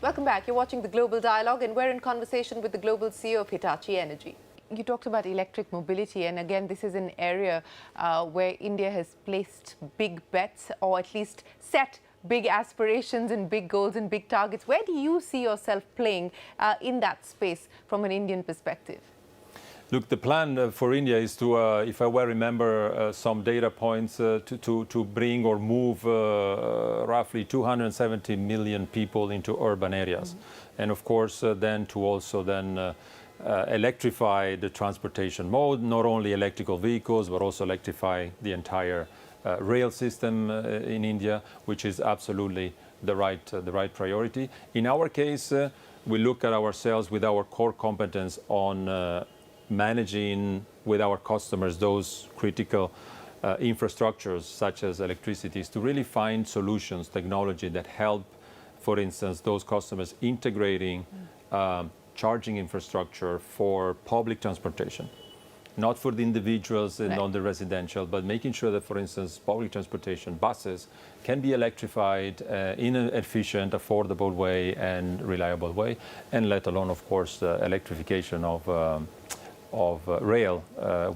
Welcome back. You're watching the Global Dialogue, and we're in conversation with the global CEO of Hitachi Energy. You talked about electric mobility, and again, this is an area where India has placed big bets, or at least set big aspirations and big goals and big targets. Where do you see yourself playing in that space from an Indian perspective? Look, the plan for India is to, if I well remember some data points, to bring or move roughly 270 million people into urban areas. Mm-hmm. And of course, then to also then electrify the transportation mode, not only electrical vehicles, but also electrify the entire rail system in India, which is absolutely the right priority. In our case, we look at ourselves with our core competence on managing with our customers those critical infrastructures such as electricity, to really find solutions, technology that help, for instance, those customers integrating charging infrastructure for public transportation, not for the individuals and on the residential, but making sure that, for instance, public transportation buses can be electrified in an efficient, affordable way and reliable way, and let alone, of course, electrification of rail.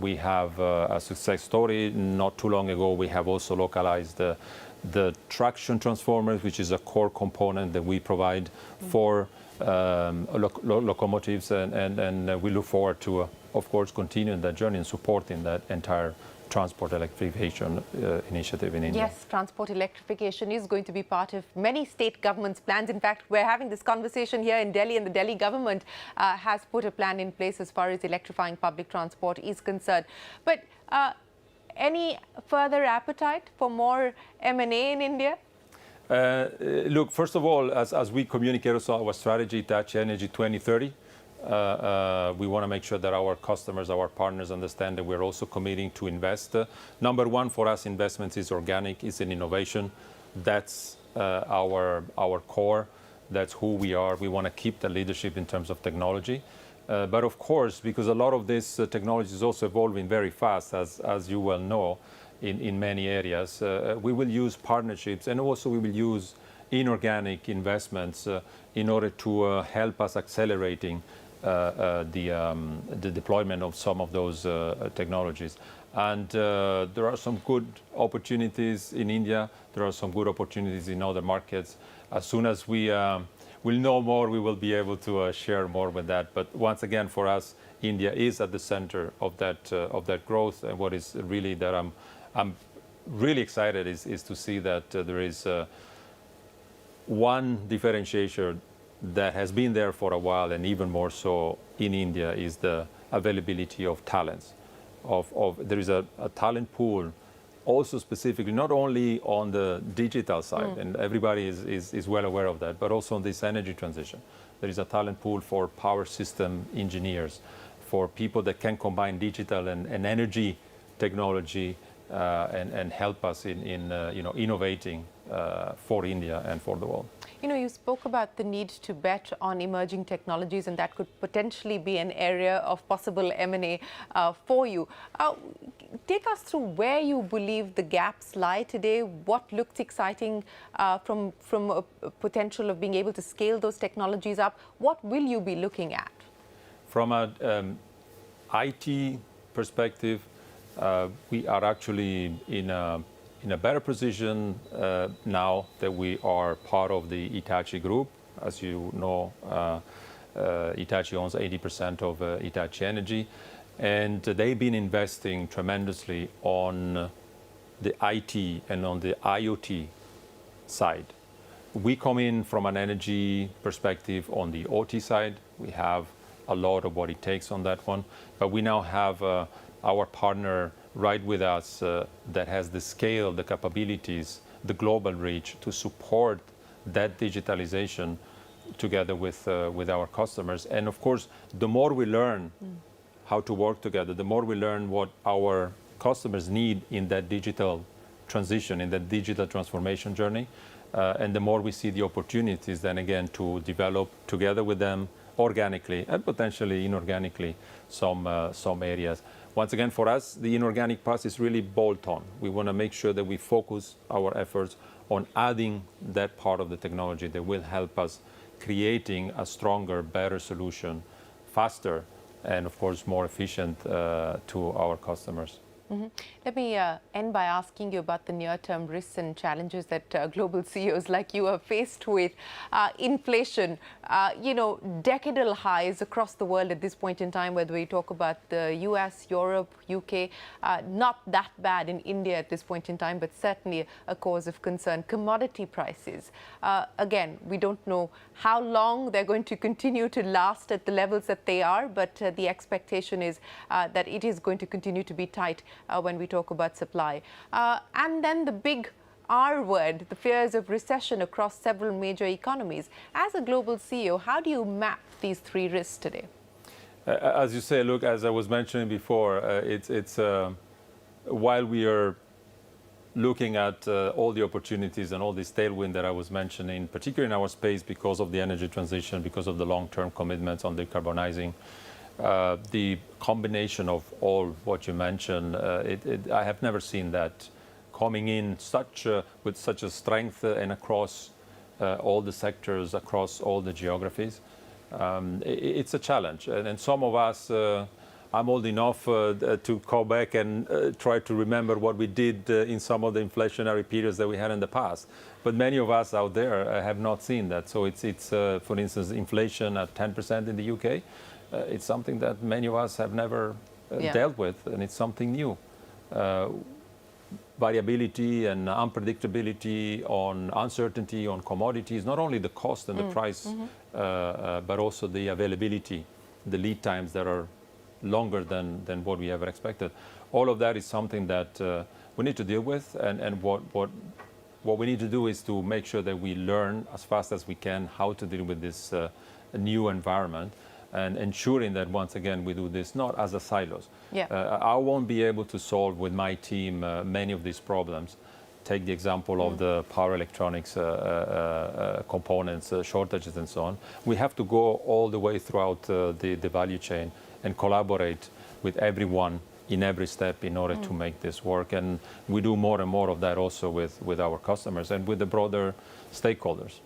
We have a success story. Not too long ago, we have also localized the traction transformers, which is a core component that we provide for locomotives, and we look forward to, of course, continuing that journey and supporting that entire transport electrification initiative in India. Yes, transport electrification is going to be part of many state governments' plans. In fact, we're having this conversation here in Delhi, and the Delhi government has put a plan in place as far as electrifying public transport is concerned. But any further appetite for more M&A in India? Look, first of all, as we communicate also our strategy, Hitachi Energy 2030, we want to make sure that our customers, our partners understand that we're also committing to invest. Number one for us, investments is organic, is in innovation. That's our core. That's who we are. We want to keep the leadership in terms of technology. But of course, because a lot of this technology is also evolving very fast, as you well know, in many areas, we will use partnerships, and also we will use inorganic investments in order to help us accelerating the deployment of some of those technologies. And there are some good opportunities in India. There are some good opportunities in other markets. As soon as we will know more, we will be able to share more with that. But once again, for us, India is at the center of that growth. And what is really that I'm really excited is to see that there is one differentiator that has been there for a while, and even more so in India, is the availability of talents. There is a talent pool, also specifically not only on the digital side, and everybody is well aware of that, but also on this energy transition. There is a talent pool for power system engineers, for people that can combine digital and energy technology and help us in innovating for India and for the world. You know, you spoke about the need to bet on emerging technologies, and that could potentially be an area of possible M&A for you. Take us through where you believe the gaps lie today. What looks exciting from a potential of being able to scale those technologies up? What will you be looking at? From an IT perspective, we are actually in a better position now that we are part of the Hitachi Group. As you know, Hitachi owns 80% of Hitachi Energy, and they've been investing tremendously on the IT and on the IoT side. We come in from an energy perspective on the OT side. We have a lot of what it takes on that one, but we now have our partner right with us that has the scale, the capabilities, the global reach to support that digitalization together with our customers. And of course, the more we learn how to work together, the more we learn what our customers need in that digital transition, in that digital transformation journey, and the more we see the opportunities then again to develop together with them organically and potentially inorganically some areas. Once again, for us, the inorganic path is really bolt-on. We want to make sure that we focus our efforts on adding that part of the technology that will help us creating a stronger, better solution, faster, and of course more efficient to our customers. Let me end by asking you about the near-term risks and challenges that global CEOs like you are faced with. Inflation, decadal highs across the world at this point in time, whether we talk about the US, Europe, UK, not that bad in India at this point in time, but certainly a cause of concern. Commodity prices, again, we don't know how long they're going to continue to last at the levels that they are, but the expectation is that it is going to continue to be tight when we talk about supply. And then the big R word, the fears of recession across several major economies. As a global CEO, how do you map these three risks today? As you say, look, as I was mentioning before, while we are looking at all the opportunities and all this tailwind that I was mentioning, particularly in our space because of the energy transition, because of the long-term commitments on decarbonizing, the combination of all what you mentioned, I have never seen that coming in with such a strength and across all the sectors, across all the geographies. It's a challenge, and some of us, I'm old enough to go back and try to remember what we did in some of the inflationary periods that we had in the past. But many of us out there have not seen that. So it's for instance, inflation at 10% in the UK. It's something that many of us have never dealt with, and it's something new. Variability and unpredictability, on uncertainty on commodities, not only the cost and the price, but also the availability, the lead times that are longer than what we ever expected. All of that is something that we need to deal with, and what we need to do is to make sure that we learn as fast as we can how to deal with this new environment, and ensuring that once again we do this not as a silos. I won't be able to solve with my team many of these problems. Take the example of the power electronics components, shortages and so on. We have to go all the way throughout the value chain and collaborate with everyone in every step in order to make this work. And we do more and more of that also with our customers and with the broader stakeholders.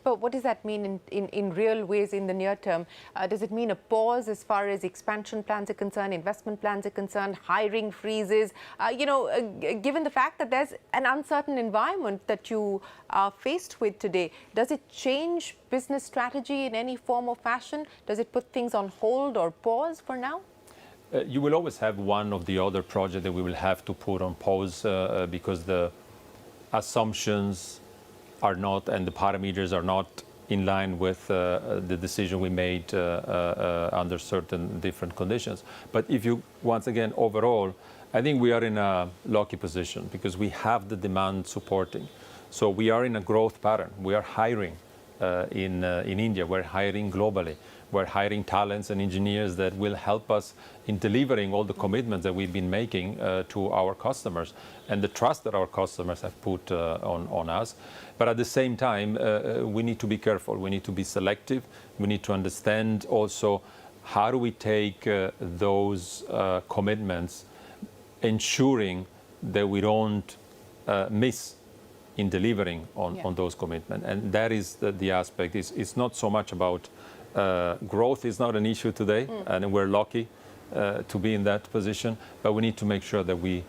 But what does that mean in real ways in the near term? Does it mean a pause as far as expansion plans are concerned, investment plans are concerned, hiring freezes? Given the fact that there's an uncertain environment that you are faced with today, does it change business strategy in any form or fashion? Does it put things on hold or pause for now? You will always have one of the other projects that we will have to put on pause because the assumptions are not, and the parameters are not in line with the decision we made under certain different conditions. But if you, once again, overall, I think we are in a lucky position because we have the demand supporting. So we are in a growth pattern. We are hiring in India. We're hiring globally. We're hiring talents and engineers that will help us in delivering all the commitments that we've been making to our customers and the trust that our customers have put on us. But at the same time, we need to be careful. We need to be selective. We need to understand also how do we take those commitments, ensuring that we don't miss in delivering on those commitments. And that is the aspect. It's not so much about growth is not an issue today, and we're lucky to be in that position. But we need to make sure that we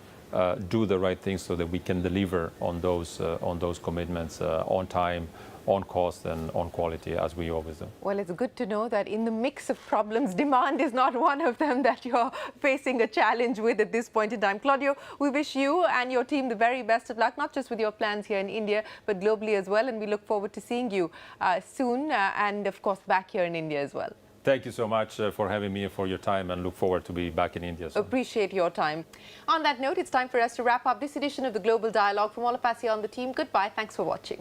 do the right things so that we can deliver on those commitments on time, on cost, and on quality, as we always do. Well, it's good to know that in the mix of problems, demand is not one of them that you're facing a challenge with at this point in time. Claudio, we wish you and your team the very best of luck, not just with your plans here in India, but globally as well. And we look forward to seeing you soon and, of course, back here in India as well. Thank you so much for having me, for your time, and look forward to be back in India soon. Appreciate your time. On that note, it's time for us to wrap up this edition of the Global Dialogue. From all of us here on the team, goodbye. Thanks for watching.